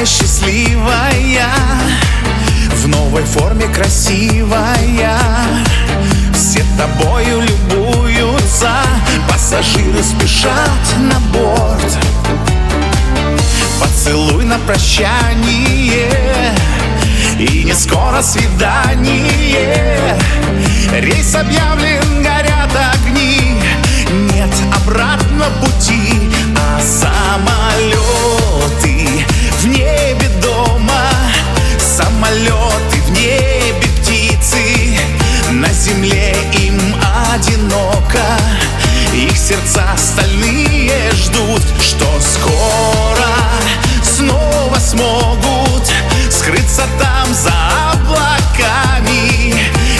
такая счастливая, в новой форме красивая. Все тобою любуются, пассажиры спешат на борт. Поцелуй на прощание, и не скоро свидание. Рейс объявлен, горят огни, нет обратного пути. А самолеты в небе дома, самолеты в небе птицы. На земле им одиноко, их сердца стальные ждут, что скоро снова смогут скрыться там за облаками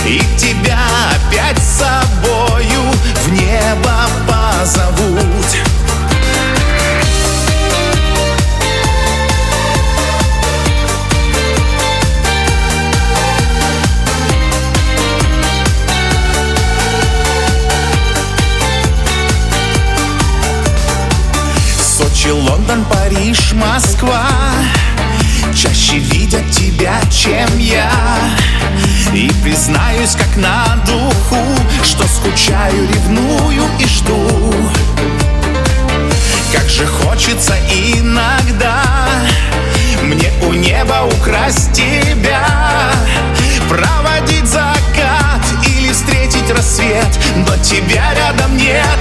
и тебя опять с собою в небо позовут. Сочи, Лондон, Париж, Москва чаще видят тебя, чем я. И признаюсь, как на духу, что скучаю, ревную и жду. Как же хочется иногда мне у неба украсть тебя, проводить закат или встретить рассвет, но тебя рядом нет.